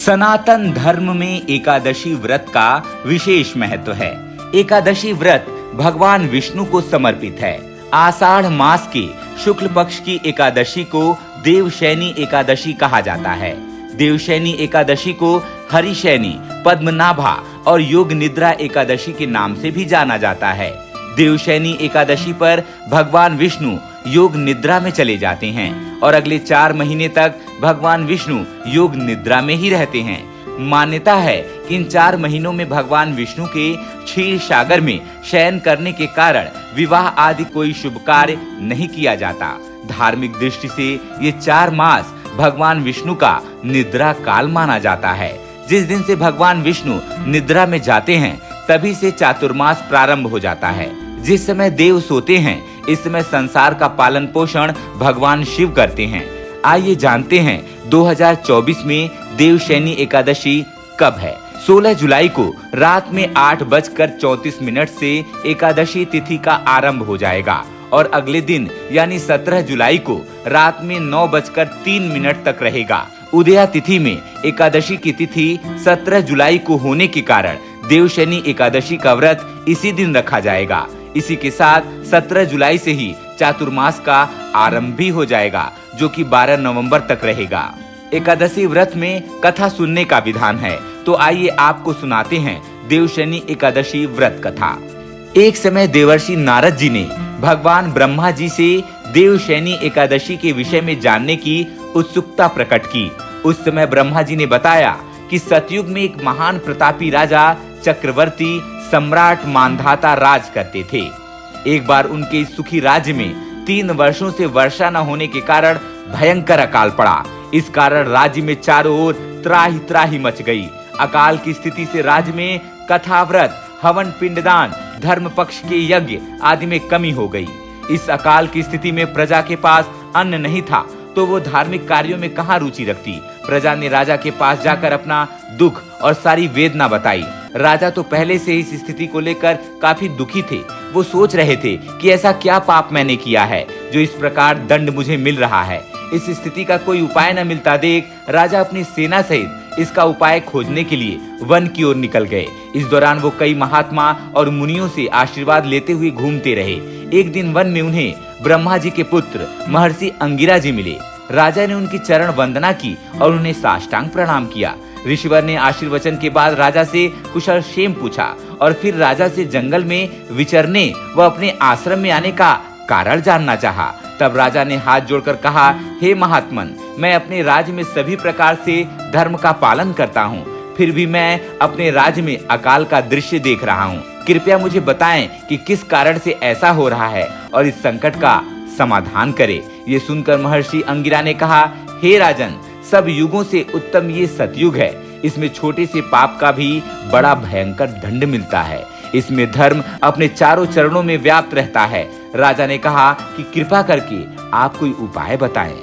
सनातन धर्म में एकादशी व्रत का विशेष महत्व है। एकादशी व्रत भगवान विष्णु को समर्पित है। आषाढ़ मास के शुक्ल पक्ष की एकादशी को देवशैनी एकादशी कहा जाता है। देवशैनी एकादशी को हरिशैनी, पद्मनाभा और योग निद्रा एकादशी के नाम से भी जाना जाता है। देवशैनी एकादशी पर भगवान विष्णु योग निद्रा में चले जाते हैं और अगले 4 महीने तक भगवान विष्णु योग निद्रा में ही रहते हैं। मान्यता है कि इन 4 महीनों में भगवान विष्णु के क्षीर सागर में शयन करने के कारण विवाह आदि कोई शुभ कार्य नहीं किया जाता। धार्मिक दृष्टि से ये 4 मास भगवान विष्णु का निद्रा काल माना जाता है। जिस दिन से भगवान विष्णु निद्रा में जाते हैं तभी से चातुर्मास प्रारंभ हो जाता है। जिस समय देव सोते हैं इस समय संसार का पालन पोषण भगवान शिव करते हैं। आइए जानते हैं 2024 में देवशैनी एकादशी कब है। 16 जुलाई को रात में 8:34 से एकादशी तिथि का आरंभ हो जाएगा और अगले दिन यानी 17 जुलाई को रात में 9:03 तक रहेगा। उदया तिथि में एकादशी की तिथि 17 जुलाई को होने के कारण देवशैनी एकादशी का व्रत इसी दिन रखा जाएगा। इसी के साथ 17 जुलाई से ही चातुर्मास का आरंभ भी हो जाएगा जो कि 12 नवंबर तक रहेगा। एकादशी व्रत में कथा सुनने का विधान है, तो आइए आपको सुनाते हैं देवशैनी एकादशी व्रत कथा। एक समय देवर्षि नारद जी ने भगवान ब्रह्मा जी से देवशैनी एकादशी के विषय में जानने की उत्सुकता प्रकट की। उस समय ब्रह्मा जी ने बताया कि सतयुग में एक महान प्रतापी राजा चक्रवर्ती सम्राट मांधाता राज करते थे। एक बार उनके सुखी राज्य में 3 वर्षों से वर्षा न होने के कारण भयंकर अकाल पड़ा। इस कारण राज्य में चारों ओर त्राही त्राही मच गई। अकाल की स्थिति से राज्य में कथा व्रत, हवन, पिंडदान, धर्म पक्ष के यज्ञ आदि में कमी हो गई। इस अकाल की स्थिति में प्रजा के पास अन्न नहीं था तो वो धार्मिक कार्यों में कहाँ रुचि रखती। प्रजा ने राजा के पास जाकर अपना दुख और सारी वेदना बताई। राजा तो पहले से इस स्थिति को लेकर काफी दुखी थे। वो सोच रहे थे कि ऐसा क्या पाप मैंने किया है जो इस प्रकार दंड मुझे मिल रहा है। इस स्थिति का कोई उपाय न मिलता देख राजा अपनी सेना सहित इसका उपाय खोजने के लिए वन की ओर निकल गए। इस दौरान वो कई महात्मा और मुनियों से आशीर्वाद लेते हुए घूमते रहे। एक दिन वन में उन्हें ब्रह्मा जी के पुत्र महर्षि अंगिरा जी मिले। राजा ने उनकी चरण वंदना की और उन्हें साष्टांग प्रणाम किया। ऋषिवर ने आशीर्वचन के बाद राजा से कुशल क्षेम पूछा और फिर राजा से जंगल में विचरने व अपने आश्रम में आने का कारण जानना चाहा। तब राजा ने हाथ जोड़कर कहा, हे महात्मन, मैं अपने राज्य में सभी प्रकार से धर्म का पालन करता हूँ, फिर भी मैं अपने राज्य में अकाल का दृश्य देख रहा हूँ। कृपया मुझे बताएं कि किस कारण से ऐसा हो रहा है और इस संकट का समाधान करे। ये सुनकर महर्षि अंगिरा ने कहा, हे राजन, सब युगों से उत्तम ये सतयुग है। इसमें छोटे से पाप का भी बड़ा भयंकर दंड मिलता है। इसमें धर्म अपने चारों चरणों में व्याप्त रहता है। राजा ने कहा कि कृपा करके आप कोई उपाय बताएं।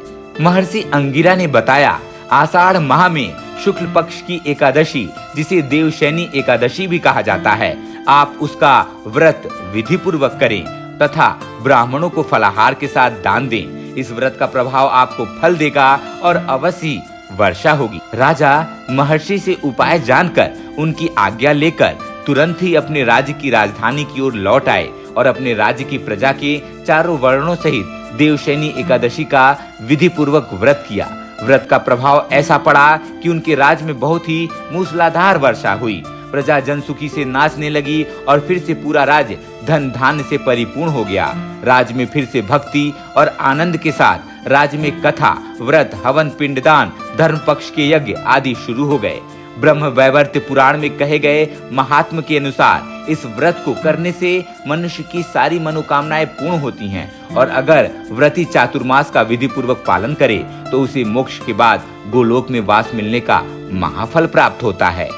महर्षि अंगिरा ने बताया, आषाढ़ माह में शुक्ल पक्ष की एकादशी, जिसे देवशैनी एकादशी भी कहा जाता है, आप उसका व्रत विधि पूर्वक करें तथा ब्राह्मणों को फलाहार के साथ दान दें। इस व्रत का प्रभाव आपको फल देगा और अवश्य वर्षा होगी। राजा महर्षि से उपाय जानकर उनकी आज्ञा लेकर तुरंत ही अपने राज्य की राजधानी की ओर लौट आए और अपने राज्य की प्रजा के चारों वर्णों सहित देवशैनी एकादशी का विधि पूर्वक व्रत किया। व्रत का प्रभाव ऐसा पड़ा कि उनके राज्य में बहुत ही मूसलाधार वर्षा हुई। प्रजा जनसुखी से नाचने लगी और फिर से पूरा राज्य धन धान्य से परिपूर्ण हो गया। राज्य में फिर से भक्ति और आनंद के साथ राज्य में कथा, व्रत, हवन, पिंडदान, धर्म पक्ष के यज्ञ आदि शुरू हो गए। ब्रह्म वैवर्त पुराण में कहे गए महात्म के अनुसार इस व्रत को करने से मनुष्य की सारी मनोकामनाएं पूर्ण होती हैं और अगर व्रती चातुर्मास का विधि पूर्वक पालन करे तो उसे मोक्ष के बाद गोलोक में वास मिलने का महाफल प्राप्त होता है।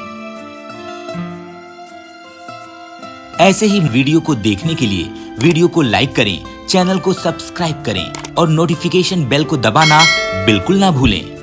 ऐसे ही वीडियो को देखने के लिए वीडियो को लाइक करें, चैनल को सब्सक्राइब करें और नोटिफिकेशन बेल को दबाना बिल्कुल ना भूलें।